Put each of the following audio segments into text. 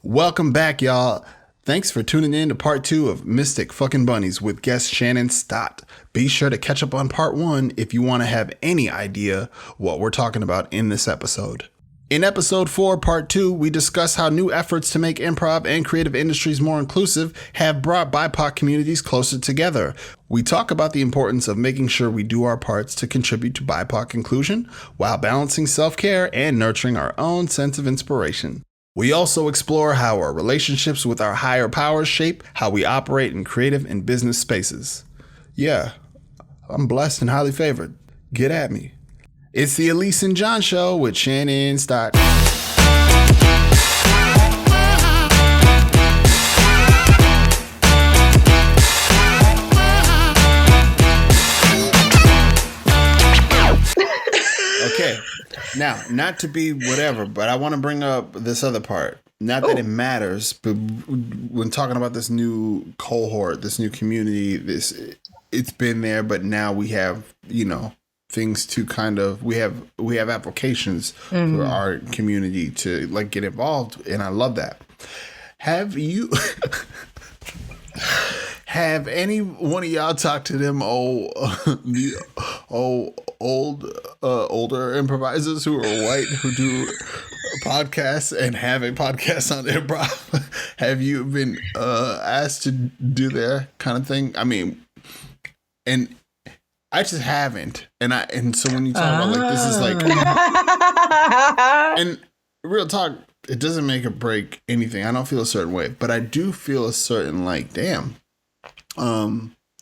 Welcome back, y'all. Thanks for tuning in to part 2 of Mystic Fucking Bunnies with guest Shannon Stott. Be sure to catch up on part 1 if you want to have any idea what we're talking about in this episode. In episode 4, part 2, we discuss how new efforts to make improv and creative industries more inclusive have brought BIPOC communities closer together. We talk about the importance of making sure we do our parts to contribute to BIPOC inclusion while balancing self-care and nurturing our own sense of inspiration. We also explore how our relationships with our higher powers shape how we operate in creative and business spaces. Yeah, I'm blessed and highly favored. Get at me. It's the Elise and John Show with Shannon Stott. Okay, now, not to be whatever, but I want to bring up this other part. Not that it matters, but when talking about this new cohort, this new community, it's been there, but now we have, things to kind of, we have applications for our community to like get involved, and I love that. Have you... Have any one of y'all talked to them older improvisers who are white who do podcasts and have a podcast on improv? Have you been asked to do their kind of thing? I mean, and I just haven't. And so when you talk about like this is like, and real talk, it doesn't make or break anything. I don't feel a certain way, but I do feel a certain like, damn.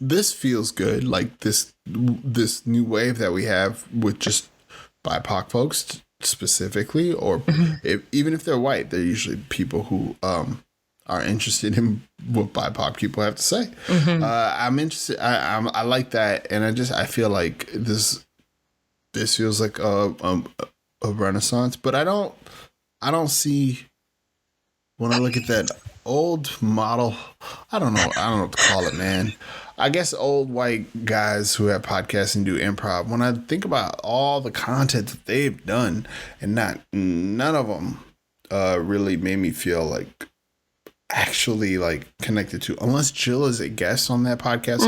This feels good, like this new wave that we have with just BIPOC folks specifically, or even if they're white, they're usually people who are interested in what BIPOC people have to say. I'm interested. I like that, and I feel like this feels like a renaissance. But I don't see when I look at that old model, I don't know what to call it, man. I guess old white guys who have podcasts and do improv, when I think about all the content that they've done, and none of them really made me feel like actually like connected to, unless Jill is a guest on that podcast.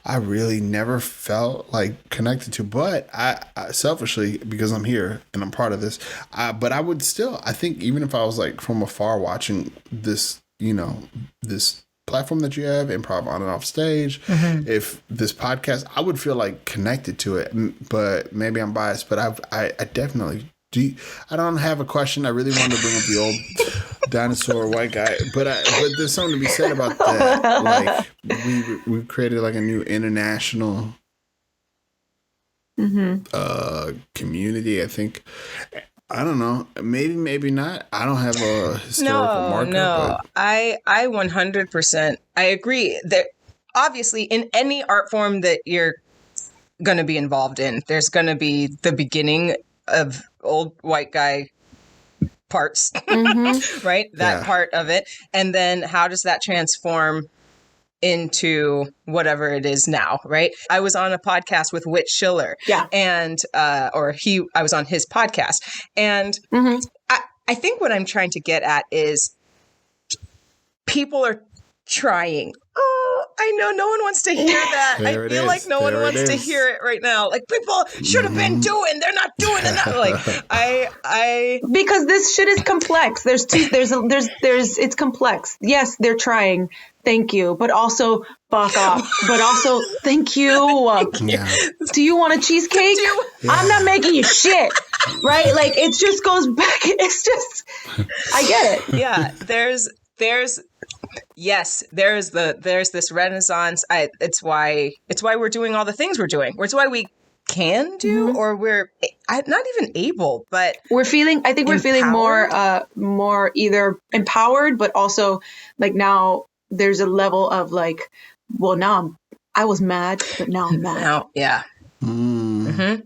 I really never felt like connected to, but I selfishly, because I'm here and I'm part of this, but I would still, I think even if I was like from afar watching this, this platform that you have, improv on and off stage, if this podcast, I would feel like connected to it, but maybe I'm biased, but I definitely do. I don't have a question. I really wanted to bring up the old dinosaur white guy, but there's something to be said about that. Like we've created like a new international community. I think, I don't know, maybe not. I don't have a historical marker. No, but I 100%. I agree that obviously in any art form that you're going to be involved in, there's going to be the beginning of old white guy parts, right? That part of it. And then how does that transform into whatever it is now, right? I was on a podcast with Whit Schiller, and I was on his podcast, and I think what I'm trying to get at is people are trying. Oh, I know no one wants to hear that. I feel like no one wants to hear it right now. Like, people should have been doing, they're not doing enough. Like, I because this shit is complex. It's complex. Yes, they're trying. Thank you, but also fuck off. But also, thank you. Do you want a cheesecake? I'm not making you shit, right? Like, it just goes back. It's just, I get it. Yeah, there's this renaissance. It's why we're doing all the things we're doing. It's why we can do, or we're not even able, but we're feeling more either empowered, but also like now there's a level of like, well, now I was mad, but now I'm mad. Now, yeah. You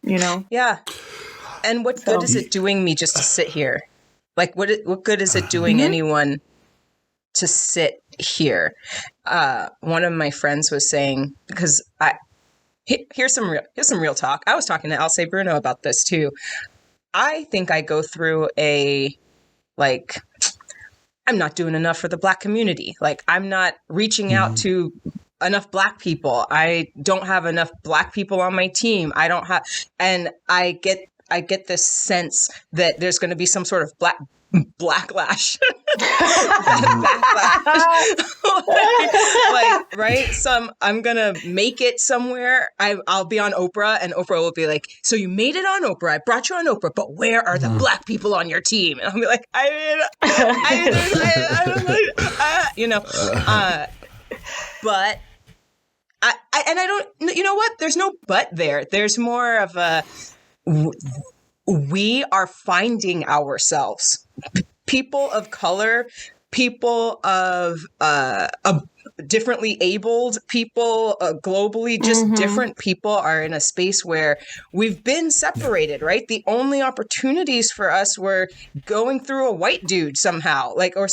know? Yeah. And what good is it doing me just to sit here? Like, what good is it doing anyone to sit here? One of my friends was saying, because here's some real talk. I was talking to Alce Bruno about this too. I think I go through a like, I'm not doing enough for the Black community. Like, I'm not reaching out to enough Black people. I don't have enough Black people on my team. I don't have, and I get this sense that there's going to be some sort of backlash. like, right? I'm gonna make it somewhere. I'll be on Oprah, and Oprah will be like, "So you made it on Oprah. I brought you on Oprah, but where are the Black people on your team?" And I'll be like, but I don't. You know what? There's no but there. There's more of a. We are finding ourselves. People of color, people of differently abled people, globally, just different people are in a space where we've been separated, right? The only opportunities for us were going through a white dude somehow, like, or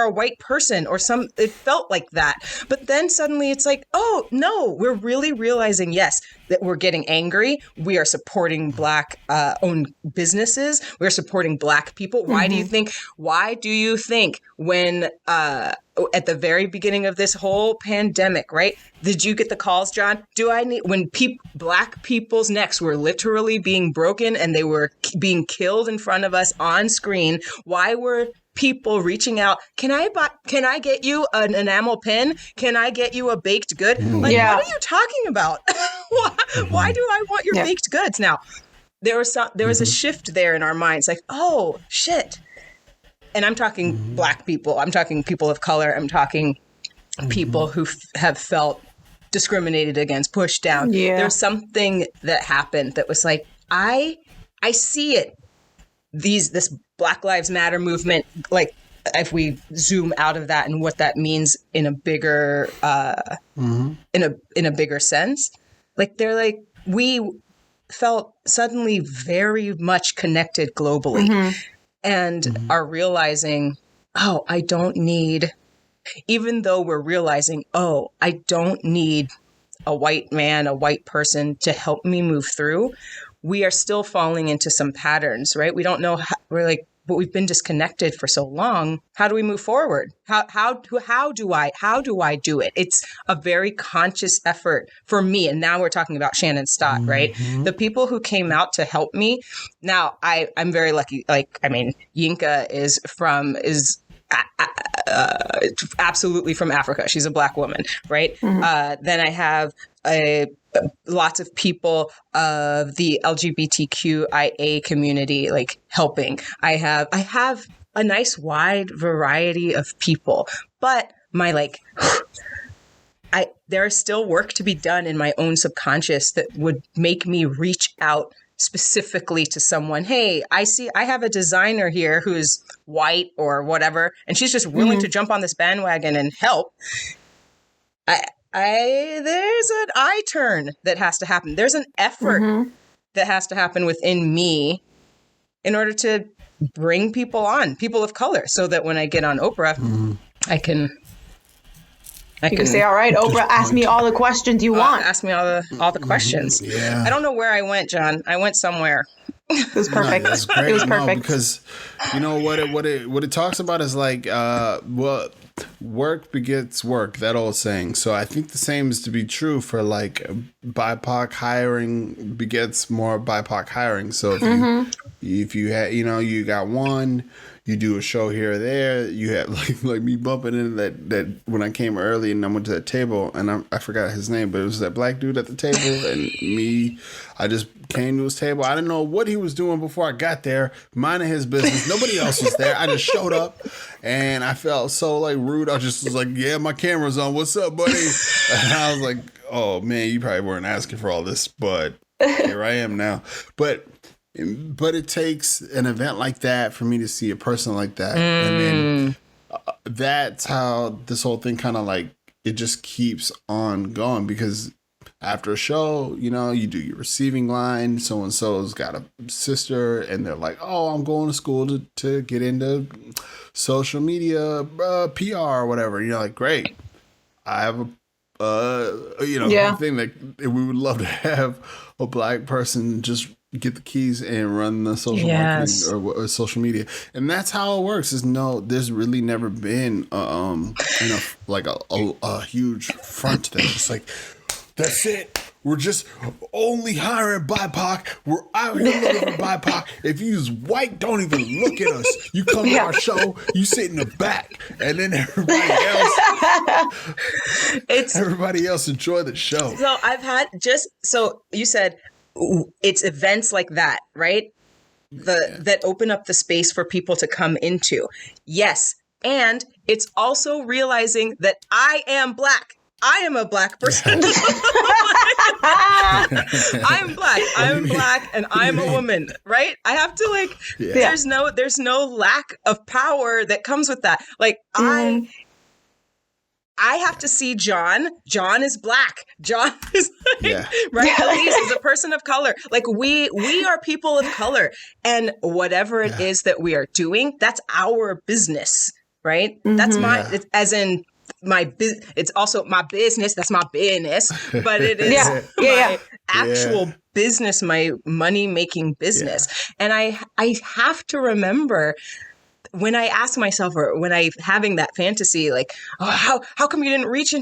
a white person, it felt like that. But then suddenly it's like, oh no, we're really realizing, yes, that we're getting angry. We are supporting Black owned businesses. We're supporting Black people. Why do you think when at the very beginning of this whole pandemic, right? Did you get the calls, John? When Black people's necks were literally being broken and they were being killed in front of us on screen, why were people reaching out? Can I get you an enamel pin? Can I get you a baked good? Like, what are you talking about? Why do I want your baked goods? Now, there was a shift there in our minds, like, oh shit. And I'm talking Black people. I'm talking people of color. I'm talking people who have felt discriminated against, pushed down. Yeah. There's something that happened that was like, I see it. This Black Lives Matter movement, like, if we zoom out of that and what that means in a bigger in a bigger sense, like, they're like, we felt suddenly very much connected globally. And are realizing, oh, I don't need, even though we're realizing, oh, I don't need a white man, a white person to help me move through, we are still falling into some patterns, right? We don't know how, but we've been disconnected for so long. How do we move forward? How do I do it? It's a very conscious effort for me. And now we're talking about Shannon Stott, right? The people who came out to help me. Now I'm very lucky. Like, I mean, Yinka is absolutely from Africa. She's a Black woman, right? Then I have lots of people of the LGBTQIA community, like, helping. I have a nice wide variety of people, but there is still work to be done in my own subconscious that would make me reach out specifically to someone. Hey, I have a designer here who's white or whatever, and she's just willing to jump on this bandwagon and help. There's an eye turn that has to happen. There's an effort that has to happen within me in order to bring people on, people of color, so that when I get on Oprah, I can say, all right, Oprah, ask me all the questions you want. Ask me all the questions. Yeah. I don't know where I went, John. I went somewhere. It was perfect. No, that's great. It was perfect. Because you know what it talks about is like, work begets work, that old saying. So I think the same is to be true for like BIPOC hiring begets more BIPOC hiring. So if you had, you got one, you do a show here or there, you had like me bumping into that when I came early and I went to that table and I forgot his name, but it was that Black dude at the table and me, I just came to his table. I didn't know what he was doing before I got there, minding his business. Nobody else was there. I just showed up and I felt so like rude. I just was like, yeah, my camera's on. What's up, buddy? And I was like, oh man, you probably weren't asking for all this, but here I am now. But it takes an event like that for me to see a person like that. And then that's how this whole thing kind of like, it just keeps on going, because after a show, you do your receiving line. So-and-so's got a sister and they're like, oh, I'm going to school to get into social media, PR or whatever. And you're like, great. I have a thing that we would love to have a Black person just get the keys and run the social Yes. marketing or social media, and that's how it works. There's really never been like a huge front that's just like, that's it. We're just only hiring BIPOC. We're out here looking for BIPOC. If you use white, don't even look at us. You come to our show, you sit in the back, and then everybody else enjoy the show. So I've had so you said it's events like that, right? That open up the space for people to come into. Yes. And it's also realizing that I am Black. I am a Black person. I'm Black. I'm Black and I'm a woman, right? I have to there's no lack of power that comes with that. Like I have to see John. John is Black. John is right? Elise is a person of color. Like we are people of color. And whatever it is that we are doing, that's our business, right? That's as in it's also my business. That's my business, but it is my actual business, my money-making business. And I have to remember when I ask myself, or when I'm having that fantasy, like, oh, how come you didn't reach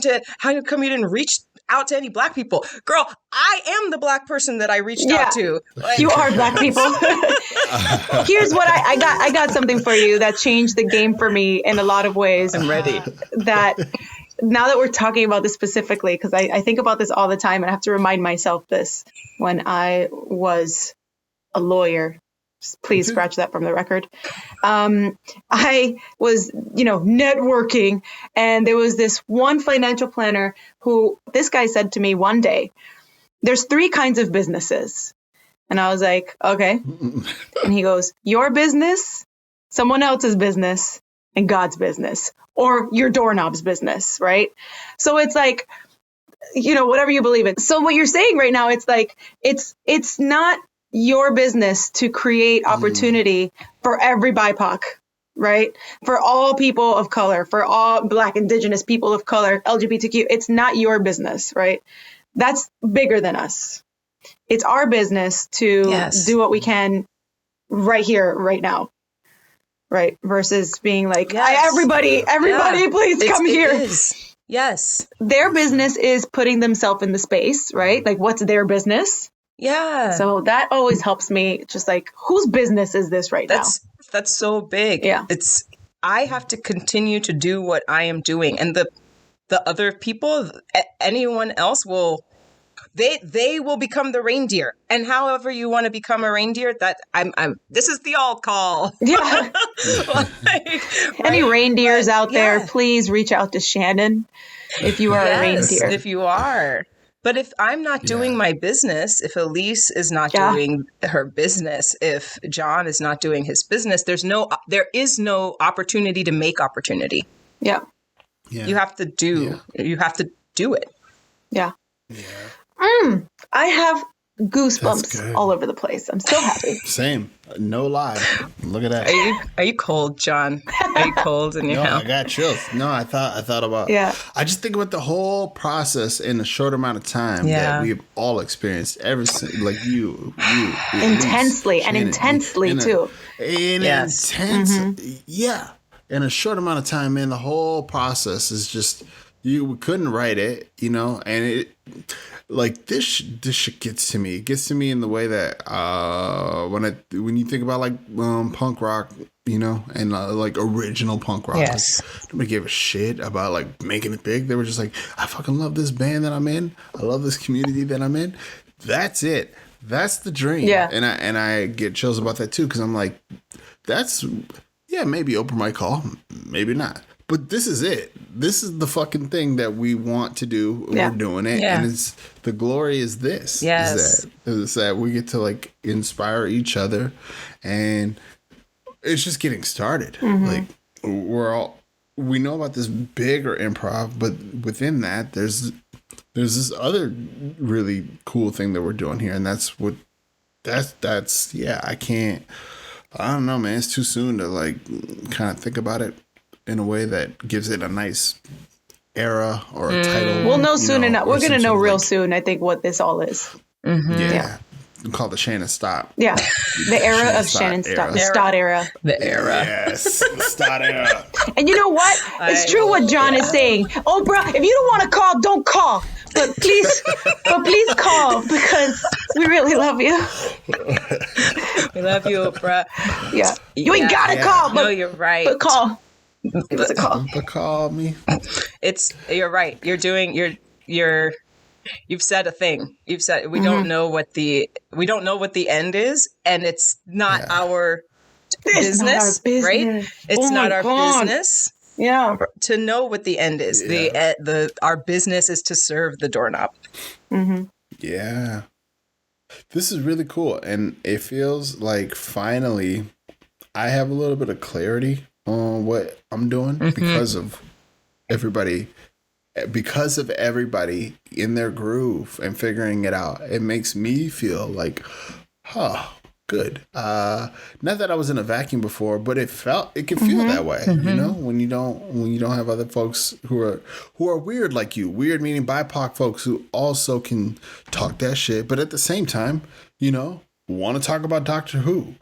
out to any Black people? Girl, I am the Black person that I reached out to. Like, you are Black people. Here's what I got something for you that changed the game for me in a lot of ways. I'm ready. That now that we're talking about this specifically, because I think about this all the time, and I have to remind myself this when I was a lawyer. Please scratch that from the record. I was, networking, and there was this one financial planner who this guy said to me one day, there's 3 kinds of businesses. And I was like, okay. And he goes, your business, someone else's business, and God's business, or your doorknob's business, right? So it's like, whatever you believe in. So what you're saying right now, it's like, it's not your business to create opportunity for every BIPOC, right? For all people of color, for all Black, Indigenous people of color, LGBTQ. It's not your business, right? That's bigger than us. It's our business to do what we can right here, right now, right? Versus being like, everybody, please come here. Yes. Their business is putting themselves in the space, right? Like, what's their business? Yeah. So that always helps me, just like, whose business is this right now? That's so big. Yeah. I have to continue to do what I am doing. And the other people, anyone else they will become the reindeer. And however you want to become a reindeer, that this is the all call. Yeah. Any reindeers out there, please reach out to Shannon if you are a reindeer. If you are. But if I'm not doing my business, if Elise is not doing her business, if John is not doing his business, there is no opportunity to make opportunity. Yeah. You have to do it. Yeah. I have goosebumps all over the place. I'm so happy. Same. No lie. Look at that. Are you cold, John? Are you cold in your house? I got chills. No, I thought about I just think about the whole process in a short amount of time that we've all experienced like you intensely and intensely too. Intense. In a short amount of time, man, the whole process is just, you couldn't write it, and it, like, this shit gets to me. It gets to me in the way that when you think about, like, punk rock, and like original punk rock, like, nobody gave a shit about, like, making it big. They were just like, I fucking love this band that I'm in. I love this community that I'm in. That's it. That's the dream. Yeah. And I get chills about that too, because I'm like, that's maybe open mic call, maybe not. But this is it. This is the fucking thing that we want to do. We're doing it. Yeah. And the glory is this. Yes. Is that we get to, like, inspire each other. And it's just getting started. Like, we know about this bigger improv, but within that, there's this other really cool thing that we're doing here. And I don't know, man. It's too soon to, like, kind of think about it in a way that gives it a nice era or a title. We'll know soon enough. We're going to know real soon, I think, what this all is. Yeah. call the Shannon Stott. Yeah. The era of Shannon Stott. The Stott era. The era. Yes. Stott era. And you know what? It's true what John is saying. Oprah, if you don't want to call, don't call. But please call because we really love you. We love you, Oprah. Yeah. You ain't got to call. But, no, you're right. But call. Give us a call. But call me. You're right. You've said a thing. You've said we don't know what the end is, and it's not our business, right? It's not our business. Yeah. To know what the end is. Yeah. Our business is to serve the doorknob. Mm-hmm. Yeah. This is really cool, and it feels like finally I have a little bit of clarity on what I'm doing because of everybody in their groove and figuring it out. It makes me feel like, good. Not that I was in a vacuum before, but it can feel that way, you know, when you don't have other folks who are weird like you. Weird meaning BIPOC folks who also can talk that shit, but at the same time, you know, want to talk about Doctor Who,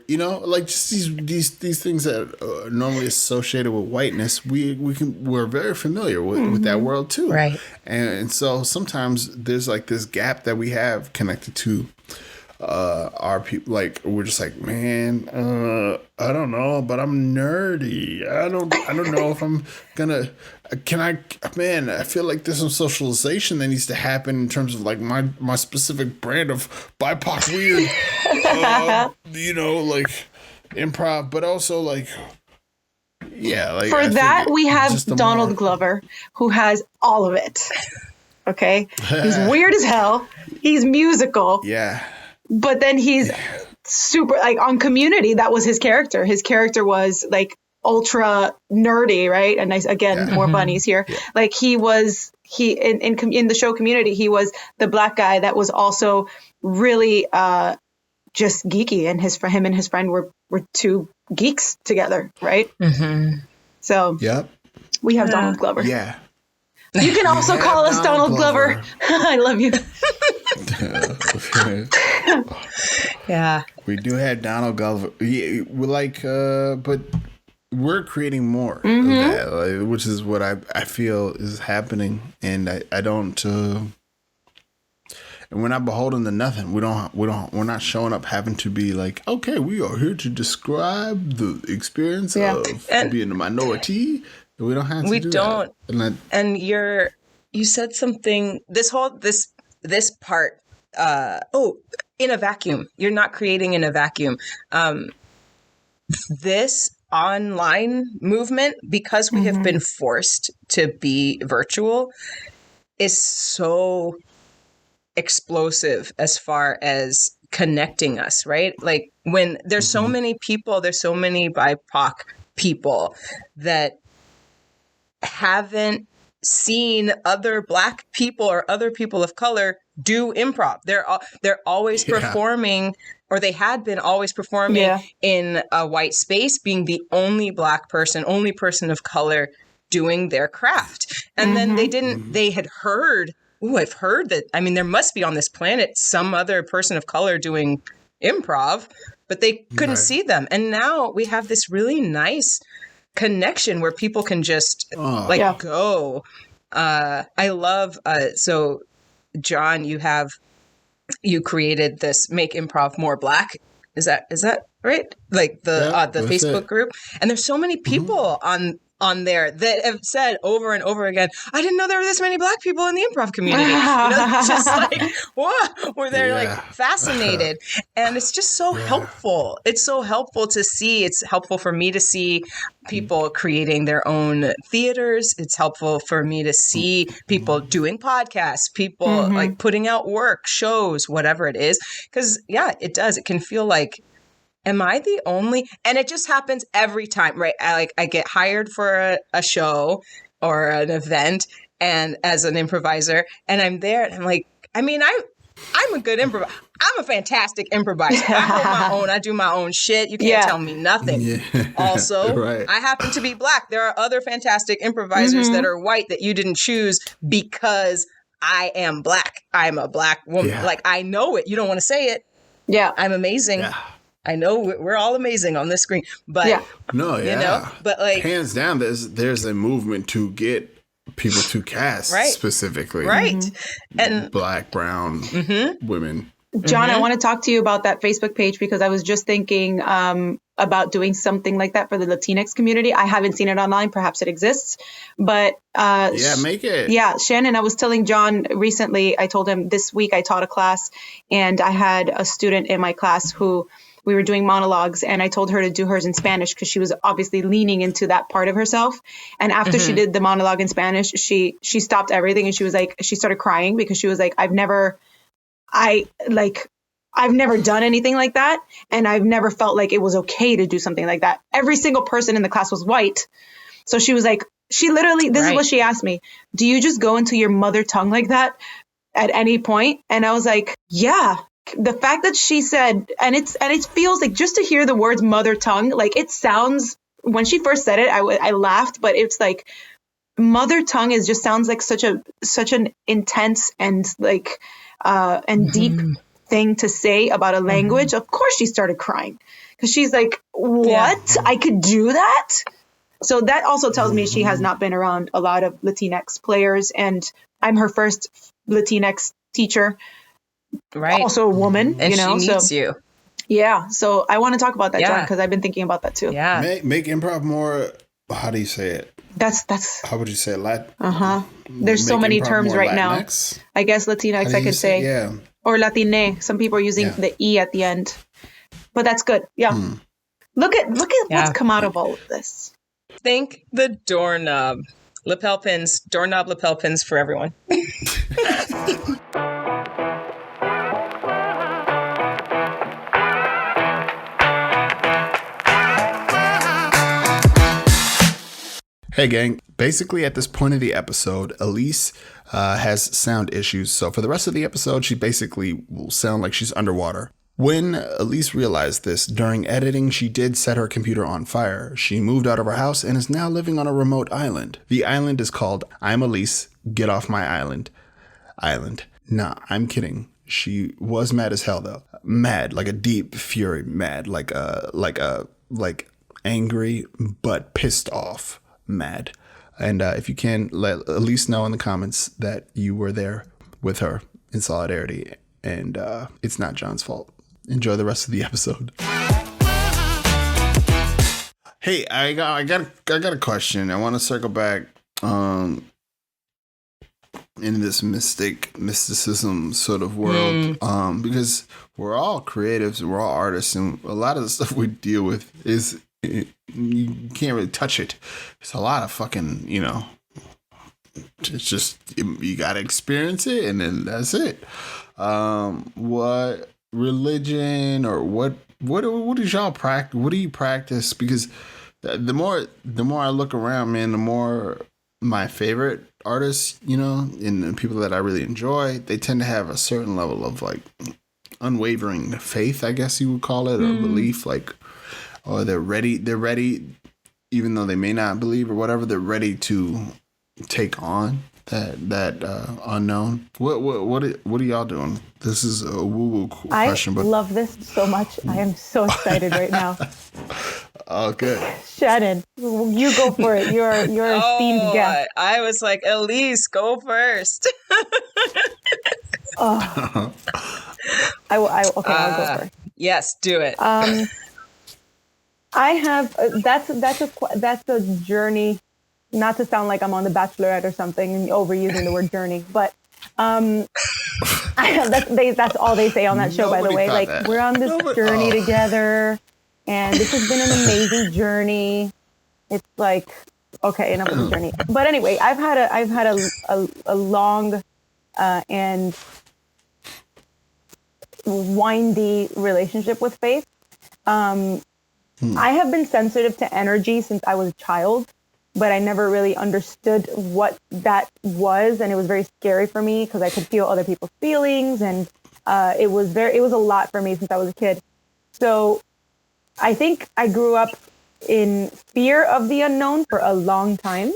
you know, like just these things that are normally associated with whiteness. We're very familiar with that world too, right? And so sometimes there's like this gap that we have connected to our people. Like we're just like, man, I don't know, but I'm nerdy. I don't know if I'm gonna. I feel like there's some socialization that needs to happen in terms of like my specific brand of BIPOC weird, you know, like improv, but also like, yeah. Like for that, we have Donald Glover, who has all of it. Okay, he's weird as hell. He's musical. Yeah. But then he's super, like on Community, that was his character. His character was like ultra nerdy, right? And again, more bunnies here. Yeah. Like in the show Community, he was the black guy that was also really just geeky, and him and his friend were two geeks together, right? Mm-hmm. So we have Donald Glover. Yeah. You can also call us Donald Glover. I love you. Yeah. We do have Donald Glover. Yeah, we're like, but we're creating more of that, like, which is what I feel is happening, and I don't. And we're not beholden to nothing. We're not showing up having to be like, okay, we are here to describe the experience of being a minority. We don't have to. We do don't. That. And you said something. This part. In a vacuum. You're not creating in a vacuum. This online movement, because we have been forced to be virtual, is so explosive as far as connecting us, right? Like when there's so many people, there's so many BIPOC people that haven't seen other Black people or other people of color do improv. They're always performing, or they had been always performing in a white space, being the only Black person, only person of color doing their craft. And then they had heard, I've heard that, I mean, there must be on this planet some other person of color doing improv, but they couldn't see them. And now we have this really nice connection where people can just go. I love, so John, you created this Make Improv More Black. Is that right? Like the Facebook group. And there's so many people on there that have said over and over again, I didn't know there were this many Black people in the improv community. Just like, what? Where they're like fascinated. And it's just so helpful. It's so helpful to see. It's helpful for me to see people creating their own theaters. It's helpful for me to see people doing podcasts, people like putting out work, shows, whatever it is. Because it does. It can feel like, am I the only? And it just happens every time, right? I get hired for a show or an event, and as an improviser, and I'm there, and I'm like, I mean, I'm a good improviser. I'm a fantastic improviser. I hold my own. I do my own shit. You can't tell me nothing. Yeah. Also, I happen to be Black. There are other fantastic improvisers that are white that you didn't choose because I am black. I'm a black woman. Yeah. Like, I know it. You don't want to say it. Yeah. I'm amazing. Yeah. I know we're all amazing on this screen, but Yeah. No, yeah. you know, but like, hands down, there's a movement to get people to cast Right. specifically. right. And Black, brown women. John, I want to talk to you about that Facebook page because I was just thinking about doing something like that for the Latinx community. I haven't seen it online. Perhaps it exists, but Yeah, make it. yeah, Shannon, I was telling John recently, I told him this week I taught a class and I had a student in my class who we were doing monologues and I told her to do hers in Spanish because she was obviously leaning into that part of herself. And after she did the monologue in Spanish, she stopped everything and she was like, she started crying because she was like, I've never done anything like that. And I've never felt like it was okay to do something like that. Every single person in the class was white. So she was like, she literally, this is what she asked me. Do you just go into your mother tongue like that at any point? And I was like, yeah. The fact that she said, and it feels like just to hear the words mother tongue, like it sounds, when she first said it, I laughed, but it's like mother tongue just sounds like such an intense and like, and deep thing to say about a language. Of course she started crying because she's like, what? I could do that? So that also tells me she has not been around a lot of Latinx players, and I'm her first Latinx teacher. right. Also a woman, And you know, she so needs you. yeah. So I want to talk about that, John, Yeah. because I've been thinking about that too. Yeah. Make improv more. How do you say it? That's How would you say it? there's so Make many improv terms more right Latinx? now. I guess Latinx How do I you could say, yeah. or Latine. Some people are using Yeah. the E at the end, but that's good. Yeah. Look at what's come out of all of this. Think the doorknob. Lapel pins, doorknob lapel pins for everyone. Hey gang, basically at this point of the episode, Elise has sound issues. So for the rest of the episode, she basically will sound like she's underwater. When Elise realized this, during editing, she did set her computer on fire. She moved out of her house and is now living on a remote island. The island is called I'm Elise, Get Off My Island. Nah, I'm kidding. She was mad as hell though. Mad, like a deep fury mad, like angry but pissed off mad. And if you can, let Elise know in the comments that you were there with her in solidarity, and it's not John's fault. Enjoy the rest of the episode. Hey, I got a question. I want to circle back in this mysticism sort of world, because we're all creatives, we're all artists, and a lot of the stuff we deal with is you can't really touch it. It's a lot of fucking, it's just you gotta experience it, and then that's it. What religion or what is y'all practice? What do you practice? Because the more I look around, man, the more my favorite artists, and the people that I really enjoy, they tend to have a certain level of like unwavering faith, I guess you would call it, or belief, like, or they're ready, even though they may not believe or whatever, they're ready to take on that unknown. What are y'all doing? This is a woo-woo question, but I love this so much. I am so excited right now. Oh, good. Shannon, you go for it. You're esteemed guest. I was like, Elise, go first. Oh. I'll go first. Yes, do it. I have that's a journey. Not to sound like I'm on The Bachelorette or something and overusing the word journey, but that's all they say on that show. By the way, like that. We're on this journey together, and this has been an amazing journey. It's like, okay, enough of the journey. But anyway, I've had a long and windy relationship with faith. I have been sensitive to energy since I was a child, but I never really understood what that was, and it was very scary for me because I could feel other people's feelings, and it was a lot for me since I was a kid. So I think I grew up in fear of the unknown for a long time,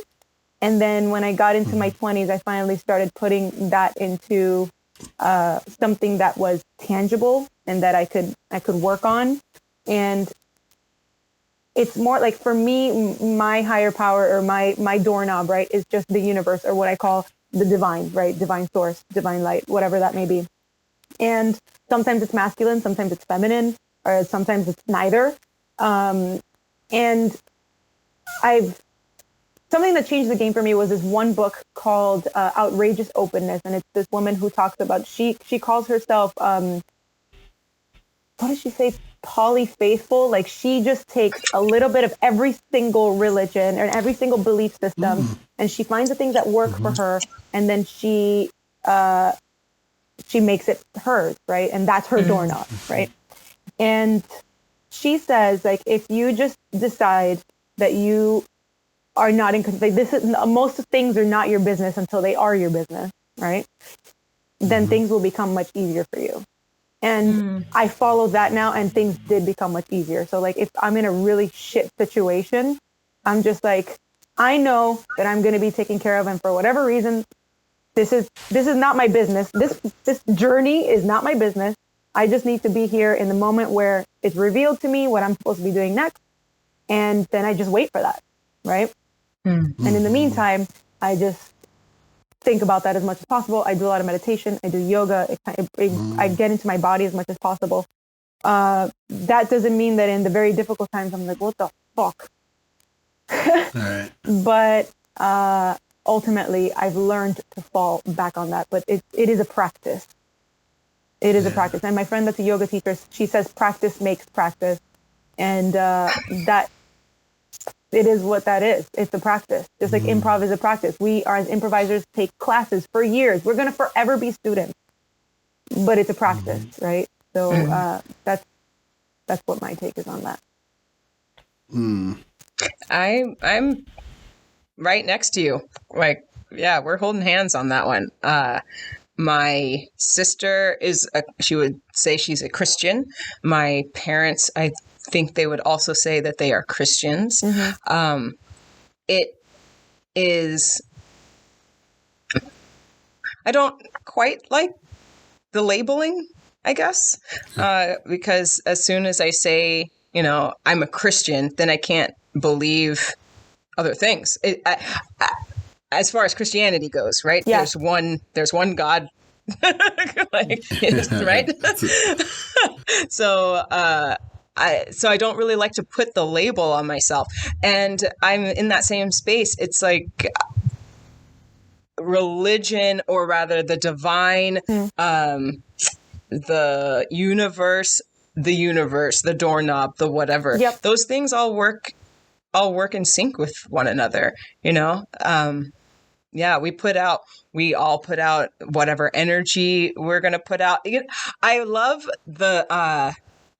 And then when I got into my 20s, I finally started putting that into something that was tangible and that I could work on. And it's more like, for me, my higher power, or my doorknob, right, is just the universe, or what I call the divine, right? Divine source, divine light, whatever that may be. And sometimes it's masculine, sometimes it's feminine, or sometimes it's neither. And something that changed the game for me was this one book called Outrageous Openness. And it's this woman who talks about, she calls herself, what does she say? Polyfaithful. Like, she just takes a little bit of every single religion and every single belief system, and she finds the things that work for her, and then she makes it hers, right? And that's her doorknob, right? And she says, like, if you just decide that you are not in control, like, most things are not your business until they are your business, right? Then things will become much easier for you. And I follow that now, and things did become much easier. So, like, if I'm in a really shit situation, I'm just like, I know that I'm going to be taken care of, and for whatever reason, this is not my business. This journey is not my business. I just need to be here in the moment where it's revealed to me what I'm supposed to be doing next, and then I just wait for that, right? And in the meantime, I just think about that as much as possible. I do a lot of meditation. I do yoga. I get into my body as much as possible. That doesn't mean that in the very difficult times, I'm like, what the fuck? Right. But ultimately, I've learned to fall back on that. But it is a practice. It is a practice. And my friend that's a yoga teacher, she says practice makes practice. And that it is what that is. It's a practice. Just like improv is a practice. We are, as improvisers, take classes for years. We're going to forever be students. But it's a practice, right? So that's what my take is on that. I'm right next to you. Like, yeah, we're holding hands on that one. My sister she would say she's a Christian. My parents, I think they would also say that they are Christians. It is, I don't quite like the labeling, I guess, because as soon as I say, I'm a Christian, then I can't believe other things. As far as Christianity goes, right? Yeah. There's one God, right? So I don't really like to put the label on myself, and I'm in that same space. It's like religion, or rather the divine, the universe, the doorknob, the whatever. Yep. Those things all work in sync with one another, Yeah, we all put out whatever energy we're going to put out. I love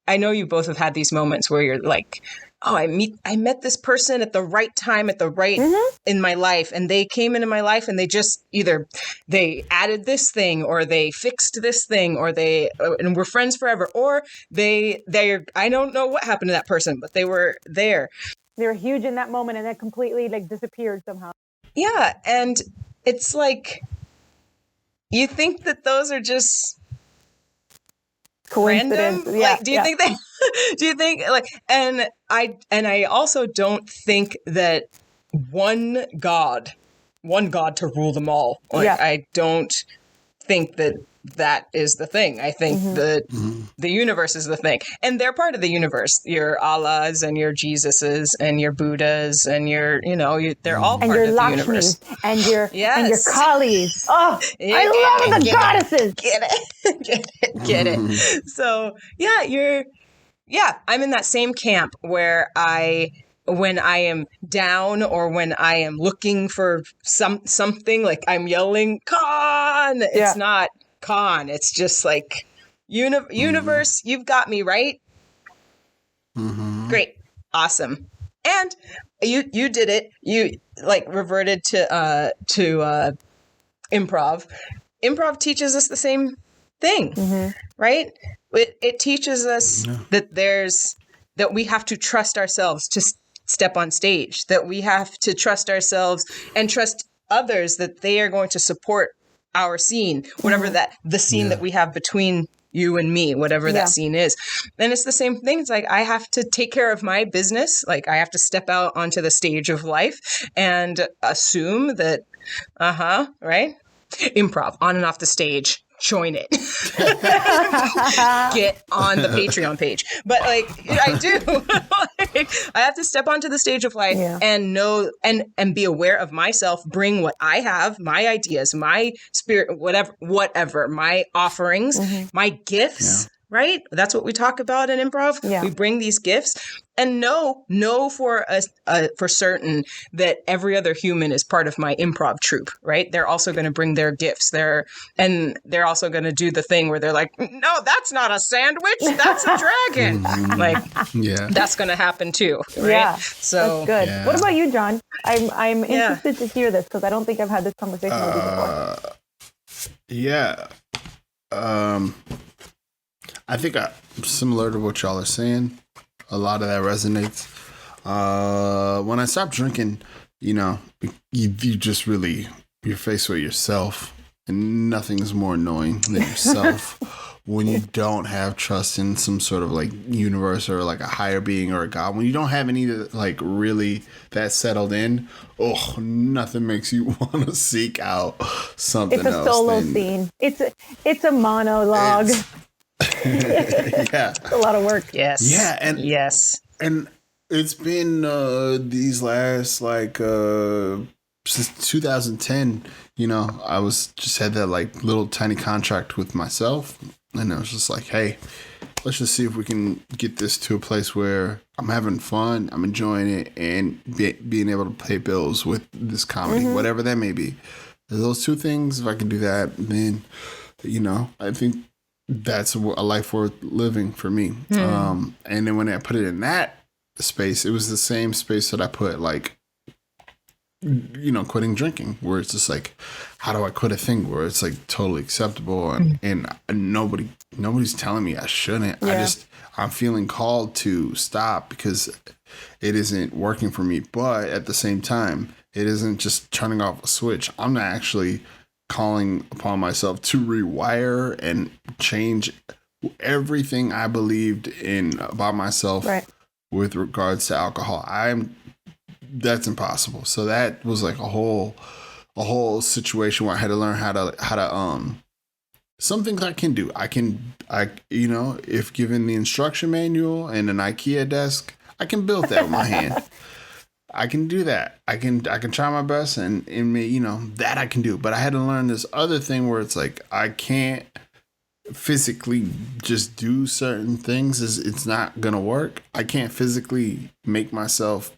I know you both have had these moments where you're like, oh, I met this person at the right time, at the right in my life, and they came into my life, and they just either they added this thing, or they fixed this thing, or and we're friends forever, or they're I don't know what happened to that person, but they were there. They were huge in that moment, and that completely disappeared somehow. Yeah, and it's like, you think that those are just coincidence. random? Yeah, like, do you think like, and I also don't think that one God to rule them all. Like, I don't think that is the thing. I think that the universe is the thing, and they're part of the universe. Your Allahs and your Jesuses and your Buddhas and your, they're all part of the universe. And your Kalis. Oh, Yeah, I love the goddesses. Get it. So I'm in that same camp where when I am down, or when I am looking for something, like I'm yelling Khan. It's not Khan. It's just like, universe, you've got me, right? Great. Awesome. And you did it. You reverted to improv. Improv teaches us the same thing, right? It teaches us that we have to trust ourselves step on stage, that we have to trust ourselves and trust others that they are going to support our scene, whatever the scene that we have between you and me, whatever that scene is. And it's the same thing. It's like, I have to take care of my business. Like, I have to step out onto the stage of life and assume that, right? Improv, on and off the stage. Join it. Get on the Patreon page. But like, I do. Like, I have to step onto the stage of life and know and be aware of myself, bring what I have, my ideas, my spirit, whatever, my offerings, my gifts. Right? That's what we talk about in improv. Yeah. We bring these gifts and know for certain that every other human is part of my improv troupe, right? They're also going to bring their gifts. They're also going to do the thing where they're like, no, that's not a sandwich. That's a dragon. That's going to happen too. Right? Yeah. So that's good. Yeah. What about you, John? I'm interested to hear this because I don't think I've had this conversation with you before. I think similar to what y'all are saying, a lot of that resonates. When I stopped drinking, you just really, you're faced with yourself, and nothing's more annoying than yourself when you don't have trust in some sort of like universe or like a higher being or a God. When you don't have any like really that settled in, nothing makes you want to seek out something else. It's a solo scene. It's a monologue. It's a lot of work. Yes. Yeah. And and it's been these last like since 2010, I just had that like little tiny contract with myself, and I was just like, hey, let's just see if we can get this to a place where I'm having fun, I'm enjoying it, and being able to pay bills with this comedy, whatever that may be. Those two things, if I can do that, then I think that's a life worth living for me. And then when I put it in that space, it was the same space that I put like, quitting drinking, where it's just like, how do I quit a thing where it's like totally acceptable and nobody's telling me I shouldn't. I'm feeling called to stop because it isn't working for me. But at the same time, it isn't just turning off a switch. I'm not actually calling upon myself to rewire and change everything I believed in about myself with regards to alcohol. That's impossible. So that was like a whole situation where I had to learn how to some things I can do. If given the instruction manual and an IKEA desk, I can build that with my hand. I can do that. I can try my best and me, that I can do. But I had to learn this other thing where it's like, I can't physically just do certain things. It's not going to work. I can't physically make myself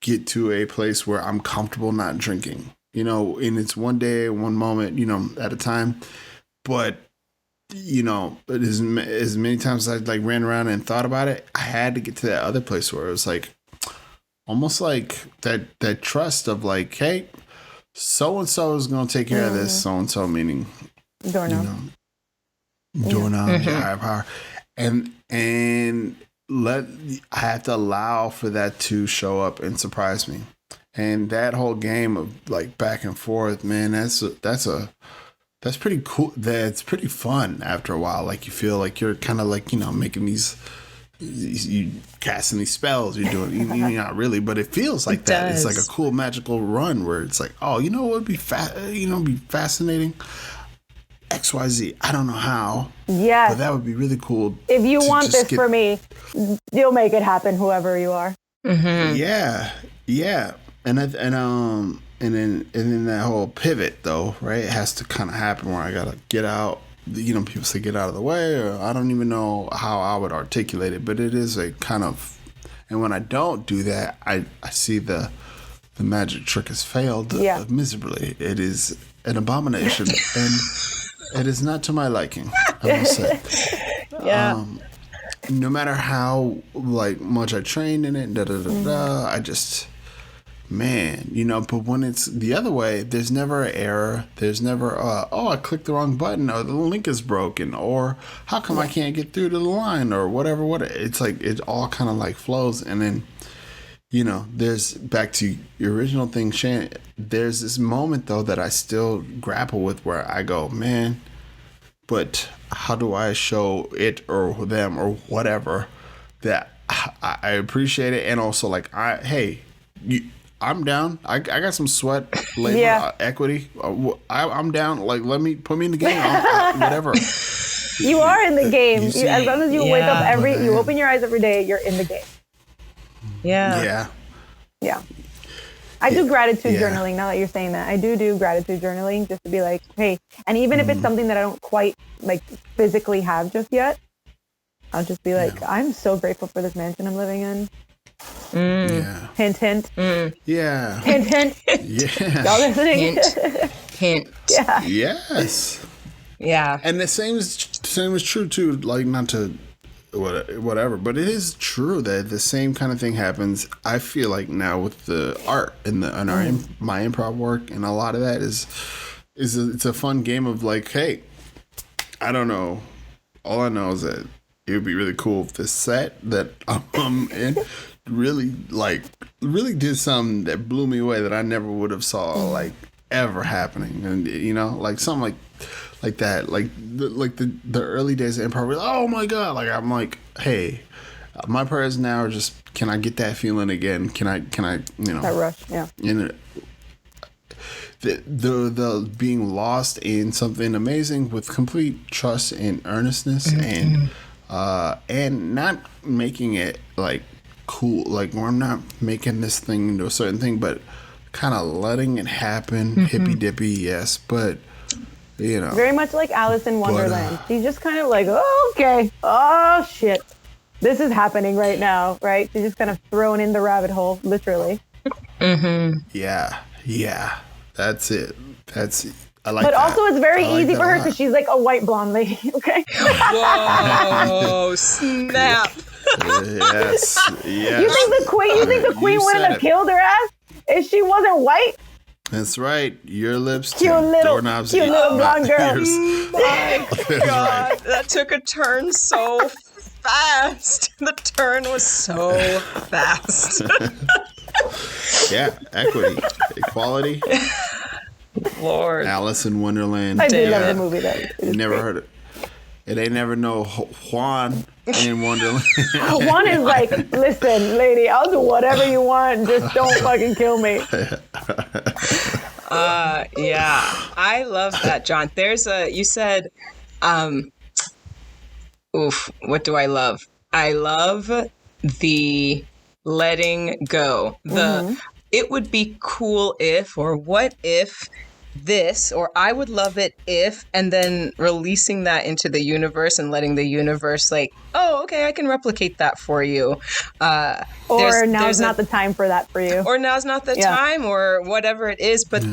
get to a place where I'm comfortable not drinking, and it's one day, one moment, at a time. But, as many times as I like ran around and thought about it, I had to get to that other place where it was like, almost like that trust of like, hey, so-and-so is going to take care of this. So-and-so meaning doorknob, higher power. And I have to allow for that to show up and surprise me. And that whole game of like back and forth, man, that's pretty cool. That's pretty fun after a while. Like you feel like you're kind of like, making you casting these spells, you're doing, you're not really, but it feels like that. It's like a cool magical run where it's like, what would be be fascinating? XYZ. I don't know how. Yeah. But that would be really cool. If you want this for me, you'll make it happen, whoever you are. Mm-hmm. Yeah. Yeah. And then that whole pivot though, right? It has to kind of happen where I gotta get out. People say get out of the way, or I don't even know how I would articulate it, but it is a kind of, and when I don't do that, I see the magic trick has failed miserably. It is an abomination, and it is not to my liking, I must say. Yeah. No matter how like much I trained in it, I just, man, but when it's the other way, there's never an error. There's never, I clicked the wrong button, or the link is broken, or how come I can't get through to the line, or whatever. It's like, it all kind of like flows. And then you know, there's back to your original thing, Shan. There's this moment though that I still grapple with where I go, man, but how do I show it or them or whatever that I appreciate it, and also like I'm down. I got some sweat, labor, equity. I'm down. Like, put me in the game. Whatever. You are in the game. As long as you wake up you open your eyes every day, you're in the game. Yeah. I do gratitude journaling now that you're saying that. I do gratitude journaling just to be like, hey, and even if it's something that I don't quite like physically have just yet, I'll just be like, I'm so grateful for this mansion I'm living in. Yeah. Hint, hint. Yeah. Hint, hint. Yeah. Y'all listening? Hint. Yeah. Yes. Yeah. And the same is true too. Like, not to whatever, but it is true that the same kind of thing happens. I feel like now with the art and my improv work, and a lot of that is it's a fun game of like, hey, I don't know. All I know is that it would be really cool if this set that I'm in really did something that blew me away that I never would have saw like ever happening, and you know, like something like that, like the early days of improv. Oh my god! Like I'm like, hey, my prayers now are just, can I get that feeling again? Can I you know, That rush, yeah. You know, the being lost in something amazing with complete trust and earnestness, and not making it like cool, like where I'm not making this thing into a certain thing, but kind of letting it happen, hippy dippy, yes, but you know, Very much like Alice in Wonderland. She's just kind of like, oh, okay, oh shit, this is happening right now, right? She's just kind of thrown in the rabbit hole, literally. Yeah, that's it. I like But that. also, it's very I like easy that for a her lot. because she's like a white blonde lady. Okay. Whoa, snap. Yes. You think the queen You wouldn't said have it. killed her ass if she wasn't white? That's right. Your lips Cute to little doorknobs. blonde girl. Ears. My That's God, right. that took a turn so fast. The turn was so fast. Yeah, equity, equality. Lord. Alice in Wonderland. I do love Damn. the movie though. It is Never great. heard it. And they never know Juan in Wonderland. One is like, listen, lady, I'll do whatever you want. Just don't fucking kill me. Yeah, I love that, John. You said, what do I love? I love the letting go. It would be cool if, or what if this, or I would love it if, and then releasing that into the universe and letting the universe like, oh, okay, I can replicate that for you. Or now's not the time for that for you. Or now's not the time, or whatever it is. But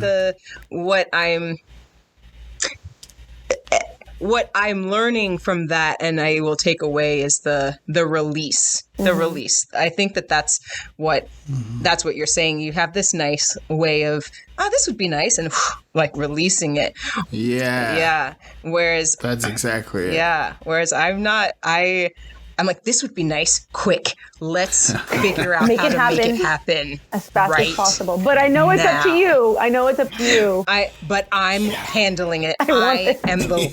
what I'm learning from that, and I will take away, is the release. The release. I think that's what you're saying. You have this nice way of, this would be nice, and like releasing it. Yeah. Whereas That's exactly it. yeah. Whereas I'm like, this would be nice. Quick. Let's figure out Make how it to happen. make it happen As fast right as possible. But I know it's up to now. you. I know it's up to you. But I'm handling it. I am the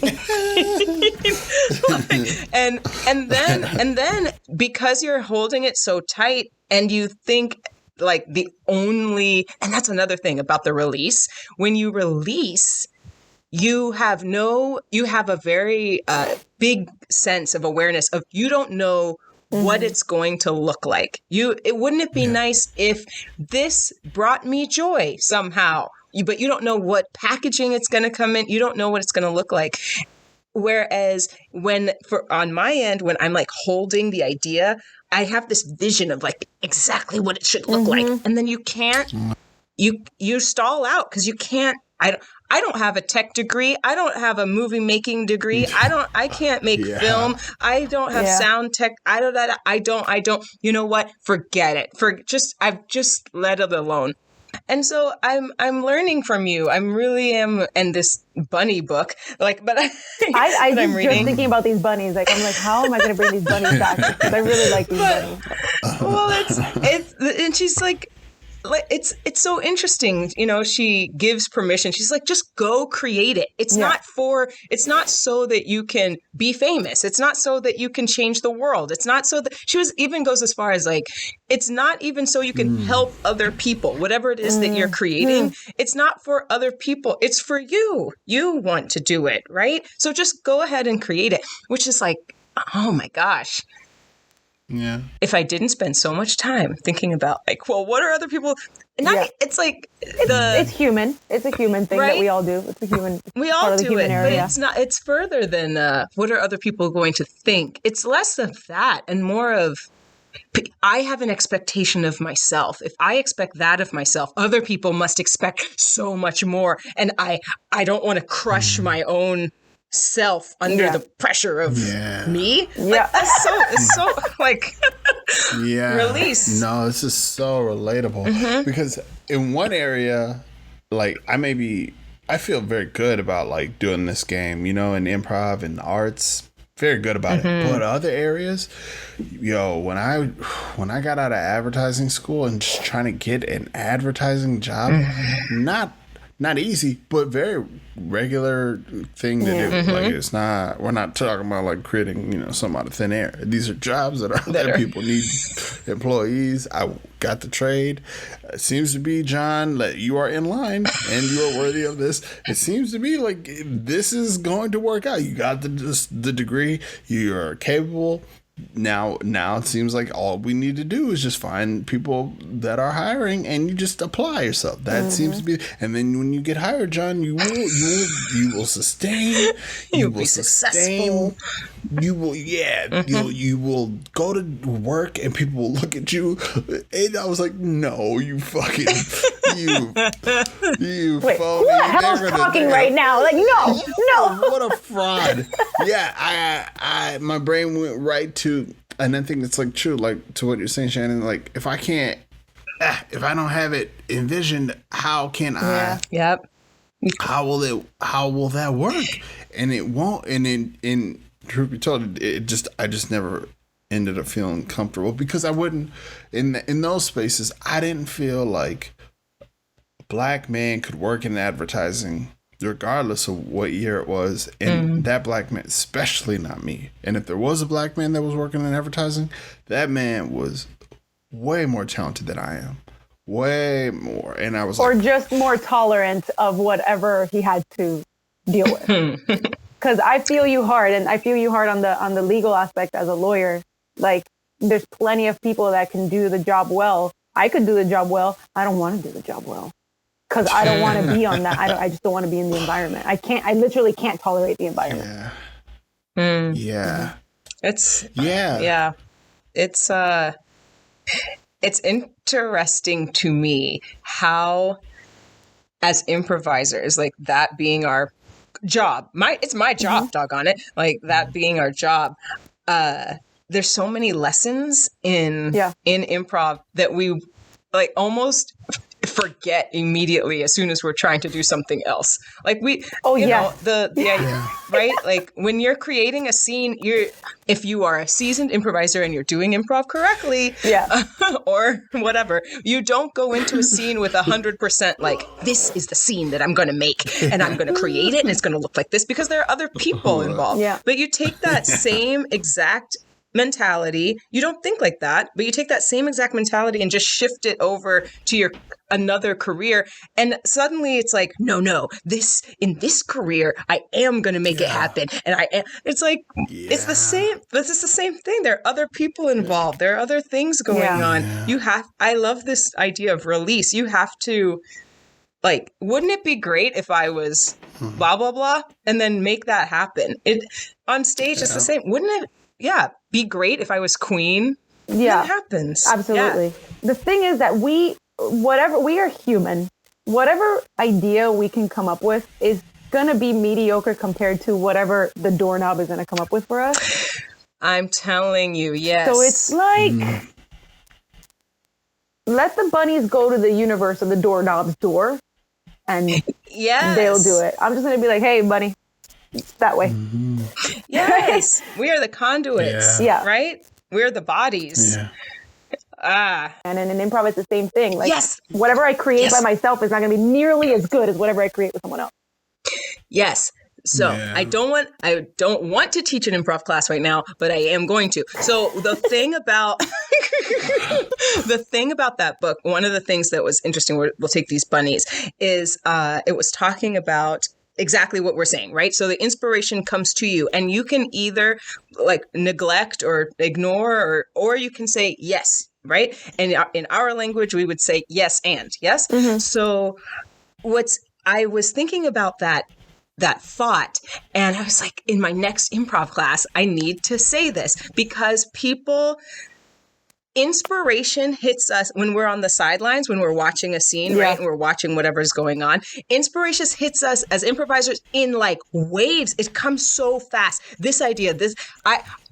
and then because you're holding it so tight, and you think like and that's another thing about the release. When you release, you have a very big sense of awareness of, you don't know what it's going to look like. Wouldn't it be nice if this brought me joy somehow? But you don't know what packaging it's going to come in. You don't know what it's going to look like. Whereas on my end, when I'm like holding the idea, I have this vision of like exactly what it should look like. And then you can't, you stall out because you can't, I don't have a tech degree. I don't have a movie making degree. I can't make film. I don't have sound tech. I don't, you know what? Forget it. I've just let it alone. And so I'm learning from you. I really am. And this bunny book, like, but I'm I'm reading. just thinking about these bunnies. Like, I'm like, how am I going to bring these bunnies back? Because I really like these bunnies. Well, it's and she's like it's so interesting, you know. She gives permission. She's like, just go create it. It's not so that you can be famous. It's not so that you can change the world. It's not so that even goes as far as like, it's not even so you can help other people. Whatever it is that you're creating, it's not for other people. It's for you. You want to do it, right? So just go ahead and create it, which is like, oh my gosh. Yeah. If I didn't spend so much time thinking about like, well, what are other people? It's like it's human. It's a human thing that we all do. It's a human. We all do it, but it's not. It's further than what are other people going to think. It's less of that and more of I have an expectation of myself. If I expect that of myself, other people must expect so much more, and I don't want to crush my own self under the pressure of me. Like, it's so like release. No, this is so relatable because in one area, like I feel very good about like doing this game, you know, in improv and arts, very good about it. But other areas, when I got out of advertising school and just trying to get an advertising job, not easy, but very regular thing to do. Like we're not talking about like creating, something out of thin air. These are jobs that people need employees. I got the trade. It seems to be, John, that you are in line and you are worthy of this. It seems to be like this is going to work out. You got the degree. You are capable. Now it seems like all we need to do is just find people that are hiring and you just apply yourself. That seems to be, and then when you get hired, John, you will sustain. You'll be successful. You will, you will go to work and people will look at you. And I was like, no, you fucking, you Wait, phony. who the hell's talking right now? Like, no. What a fraud. Yeah, I my brain went right to, and I think it's like true, like to what you're saying, Shannon, like if I don't have it envisioned, how can I? Yep. How will that work? And it won't. And in truth be told, I just never ended up feeling comfortable because I wouldn't in those spaces. I didn't feel like a black man could work in advertising regardless of what year it was, and that black man, especially not me. And if there was a black man that was working in advertising, that man was way more talented than I am. Way more. And I was just more tolerant of whatever he had to deal with. Because I feel you hard, and I feel you hard on the legal aspect as a lawyer. Like, there's plenty of people that can do the job well. I could do the job well. I don't want to do the job well because I don't want to be on that. I just don't want to be in the environment. I literally can't tolerate the environment. Yeah. It's it's interesting to me how, as improvisers, like that being our job, it's my job, doggone it, like that being our job, there's so many lessons in improv that we like almost forget immediately as soon as we're trying to do something else. Like you know, the idea, right? Like when you're creating a scene, if you are a seasoned improviser and you're doing improv correctly, or whatever, you don't go into a scene with 100% like, this is the scene that I'm going to make and I'm going to create it and it's going to look like this, because there are other people involved. Yeah. But you take that same exact mentality, you don't think like that, but you take that same exact mentality and just shift it over to your another career, and suddenly it's like, no, in this career I am going to make it happen, and it's like it's the same. This is the same thing. There are other people involved. There are other things going on. I love this idea of release. You have to, like, wouldn't it be great if I was blah blah blah and then make that happen? It on stage it's the same, wouldn't it? Yeah, be great if I was queen. Yeah, it happens. Absolutely. Yeah. The thing is that we are human. Whatever idea we can come up with is going to be mediocre compared to whatever the doorknob is going to come up with for us. I'm telling you, yes. So it's like, let the bunnies go to the universe of the doorknob's door and they'll do it. I'm just going to be like, hey, bunny. That way. Yes. We are the conduits. Right? We're the bodies. And in improv, it's the same thing. Like, yes, whatever I create by myself is not going to be nearly as good as whatever I create with someone else. yes. So I don't want to teach an improv class right now, but I am going to. So the thing about that book, one of the things that was interesting, we'll take these bunnies, is it was talking about exactly what we're saying, right? So the inspiration comes to you, and you can either like neglect or ignore, or you can say yes, right? And in our language, we would say yes and yes. Mm-hmm. So I was thinking about that thought, and I was like, in my next improv class, I need to say this, because inspiration hits us when we're on the sidelines, when we're watching a scene, right? And we're watching whatever's going on. Inspiration hits us as improvisers in like waves. It comes so fast. This idea,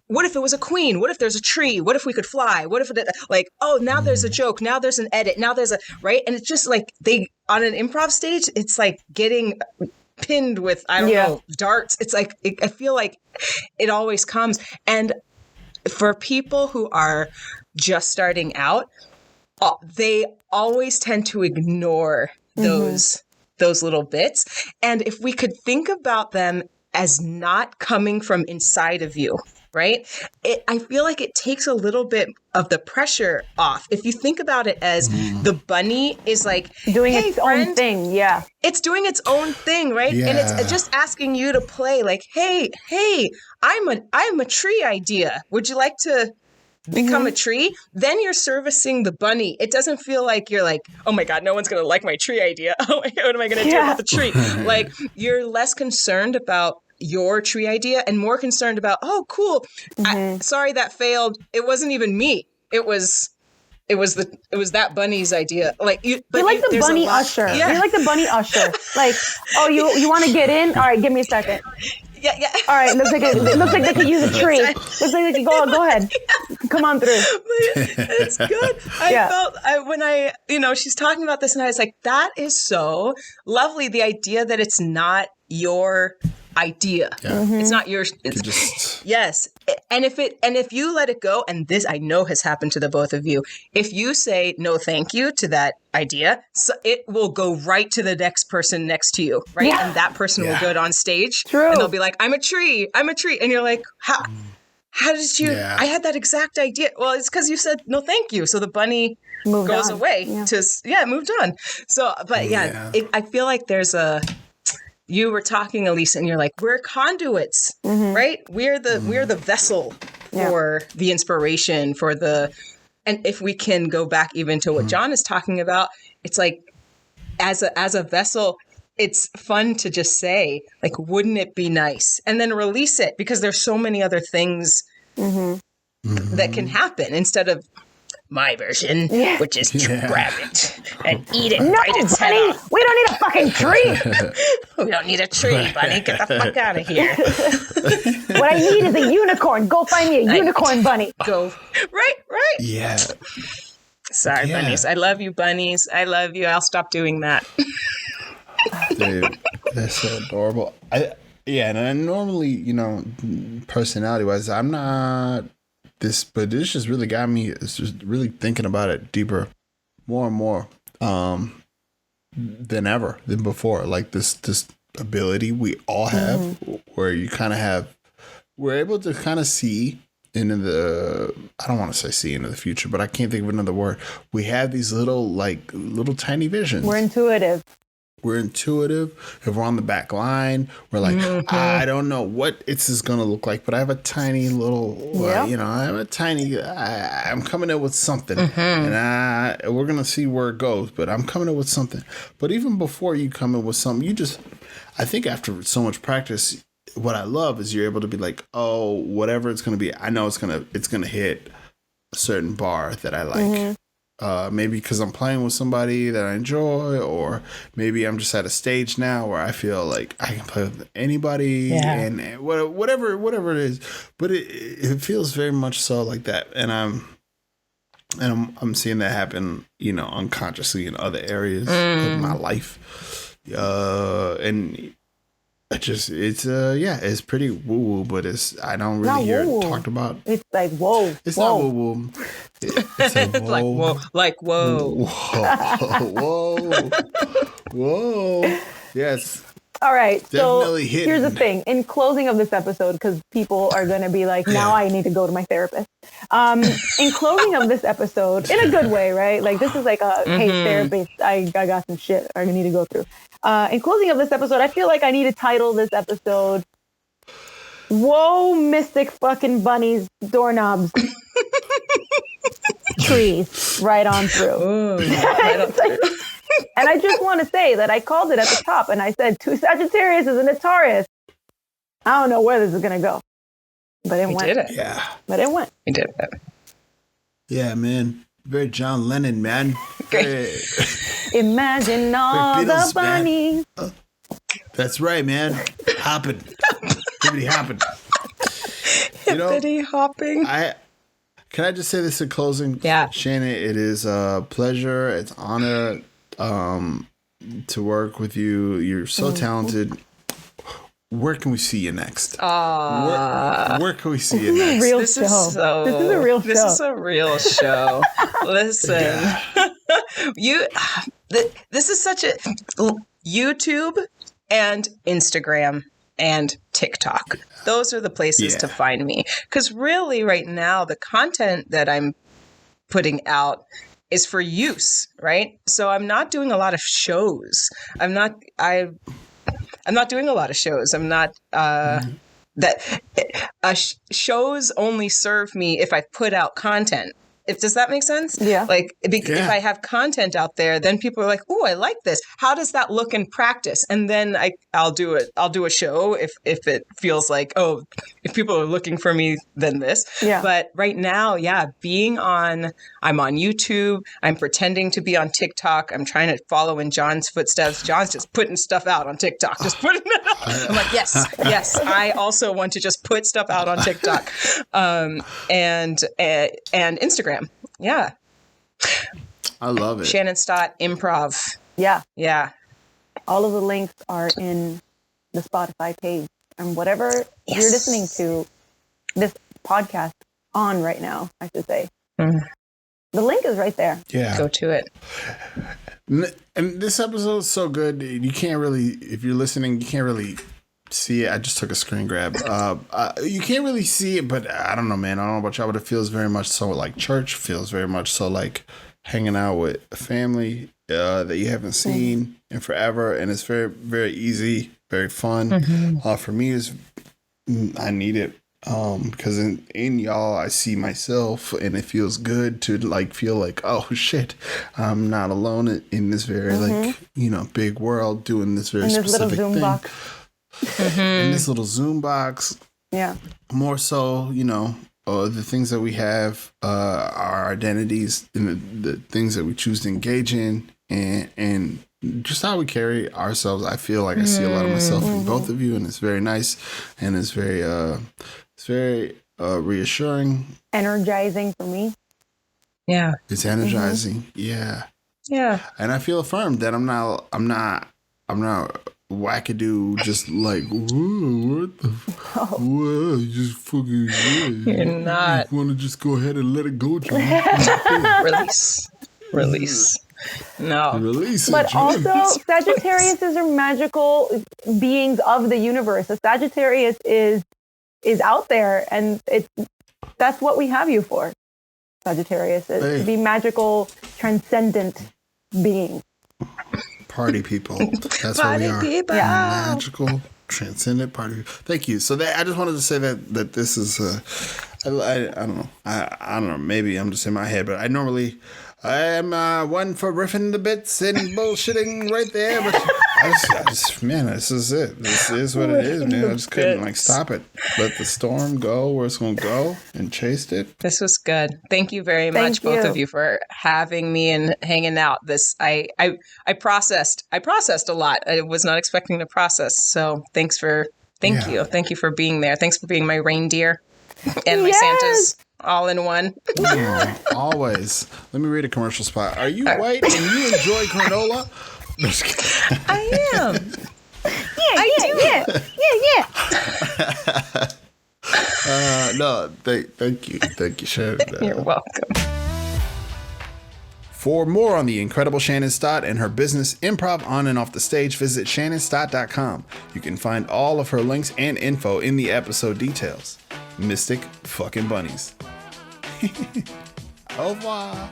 what if it was a queen? What if there's a tree? What if we could fly? What if now there's a joke. Now there's an edit. Now there's right? And it's just like on an improv stage, it's like getting pinned with, I don't know, darts. It's like, I feel like it always comes. And for people who are just starting out, they always tend to ignore those little bits. And if we could think about them as not coming from inside of you, right? I feel like it takes a little bit of the pressure off. If you think about it as the bunny is like doing its own thing. Yeah. It's doing its own thing, right? Yeah. And it's just asking you to play like, hey, I'm a tree idea. Would you like to become a tree? Then you're servicing the bunny. It doesn't feel like you're like, oh my God, no one's going to like my tree idea. Oh my God, what am I going to do with the tree? Like, you're less concerned about your tree idea and more concerned about, oh, cool. Sorry that failed. It wasn't even me. It was that bunny's idea. Like you're like the bunny usher. Yeah. You're like the bunny usher. Like, oh, you want to get in? All right, give me a second. Yeah. All right, looks like they could use a tree. Looks like they could go ahead. Come on through. It's good. I felt when she's talking about this, and I was like, that is so lovely. The idea that it's not your idea. Yeah. It's not yours. It's yes. And if you let it go, and this I know has happened to the both of you, if you say no thank you to that idea, so it will go right to the next person next to you, right? Yeah. And that person will go on stage. True. And they'll be like, I'm a tree. And you're like, how did you I had that exact idea. Well, it's because you said no thank you. So the bunny goes away moved on. So but I feel like there's you were talking, Elise, and you're like, we're conduits, right? We're the vessel for the inspiration, and if we can go back even to what John is talking about, it's like, as a vessel, it's fun to just say, like, wouldn't it be nice? And then release it, because there's so many other things that can happen instead of my version, which is to grab it and eat it. No, Bunny, we don't need a fucking tree. We don't need a tree, Bunny. Get the fuck out of here. What I need is a unicorn. Go find me a unicorn, Bunny. Go. Right. Yeah. Sorry, bunnies. I love you, bunnies. I love you. I'll stop doing that. Dude, they're so adorable. And I normally, personality-wise, I'm not this, but this just really got me. It's just really thinking about it deeper, more and more, than before. Like this ability we all have, where you kind of we're able to kind of see into I don't want to say see into the future, but I can't think of another word. We have these little tiny visions. We're intuitive. If we're on the back line, we're like, I don't know what is going to look like, but I have a tiny little, I'm coming up with something, and we're going to see where it goes, but I'm coming up with something. But even before you come up with something, I think after so much practice, what I love is you're able to be like, oh, whatever it's going to be, I know it's going to hit a certain bar that I like. Maybe because I'm playing with somebody that I enjoy, or maybe I'm just at a stage now where I feel like I can play with anybody and whatever it is. But it feels very much so like that, and I'm seeing that happen, unconsciously in other areas of my life. And it's pretty woo woo, but I don't really hear it talked about. It's like whoa. It's whoa. not woo woo. It's like whoa, whoa. whoa. Yes. All right. Definitely so here's the thing. In closing of this episode, because people are going to be like, now I need to go to my therapist. In closing of this episode, in a good way, right? Like this is like a, hey, therapist, I got some shit I need to go through. In closing of this episode, I feel like I need to title this episode, Whoa, Mystic Fucking Bunnies, Doorknobs, Trees, right on through. Ooh, right on through. And I just want to say that I called it at the top and I said, two Sagittarius is a Taurus. I don't know where this is going to go. But it went. Did it. Yeah. But it went. We did it. Yeah, man. Very John Lennon, man. Very, Imagine all Beatles, the bunnies. that's right, man. Hopping. Hippity hopping. Hippity hopping. Can I just say this in closing? Yeah. Shannon, it is a pleasure. It's an honor to work with you. You're so talented. Where can we see you next? Where can we see you next? Real This show. is so. This is a real show. This is a real show. Listen, this is such a YouTube and Instagram and TikTok. Those are the places to find me. Because really, right now, the content that I'm putting out is for use, right? So I'm not doing a lot of shows. I'm not doing a lot of shows. I'm not shows only serve me if I put out content. Does that make sense? Yeah. Like, if I have content out there, then people are like, "Oh, I like this. How does that look in practice?" And then I'll do it. I'll do a show if it feels like, oh, if people are looking for me, then this. Yeah. But right now, I'm on YouTube. I'm pretending to be on TikTok. I'm trying to follow in John's footsteps. John's just putting stuff out on TikTok. Just putting it out. I'm like, yes. I also want to just put stuff out on TikTok, and Instagram. Yeah. I love it. Shannon Stott, Improv. Yeah. Yeah. All of the links are in the Spotify page. And whatever you're listening to this podcast on right now, I should say. The link is right there. Yeah. Go to it. And this episode is so good. You can't really, if you're listening, you can't really see it. I just took a screen grab. You can't really see it, but I don't know, man. I don't know about y'all, but it feels very much so like church. Feels very much so like hanging out with a family that you haven't seen in forever, and it's very, very easy, very fun. For me, I need it because in y'all I see myself, and it feels good to like feel like, oh shit, I'm not alone in this very like big world doing this very specific little Zoom thing. box. In this little Zoom box. Yeah. More so, the things that we have, our identities, and the things that we choose to engage in, and just how we carry ourselves. I feel like I see a lot of myself in both of you, and it's very nice, and it's very reassuring, energizing for me. Yeah, it's energizing. Yeah, and I feel affirmed that I'm not wackadoo, just like, what the well, you just fucking you're not. You want to just go ahead and let it go, John. Release. No. Release it, But John. also, Sagittarius are magical beings of the universe. A Sagittarius is out there, and that's what we have you for. Sagittarius is to be magical, transcendent beings. Party people. That's Party what we are. people. Yeah. Magical, transcendent party people. Thank you. So I just wanted to say that this is I don't know. I don't know. Maybe I'm just in my head, but I am one for riffing the bits and bullshitting right there. But I just, man, this is it. This is what it is, man. I just couldn't stop it. Let the storm go where it's going to go and chased it. This was good. Thank you very much, both of you, for having me and hanging out. I processed a lot. I was not expecting to process. So thank you. Thank you for being there. Thanks for being my reindeer and my Santas all in one. Yeah, always. Let me read a commercial spot. Are you white and you enjoy granola? I am. Yeah, No, thank you. Thank you, Shannon. You're welcome. For more on the incredible Shannon Stott and her business Improv on and off the stage, visit shannonstott.com. You can find all of her links and info in the episode details. Mystic fucking bunnies. Au revoir.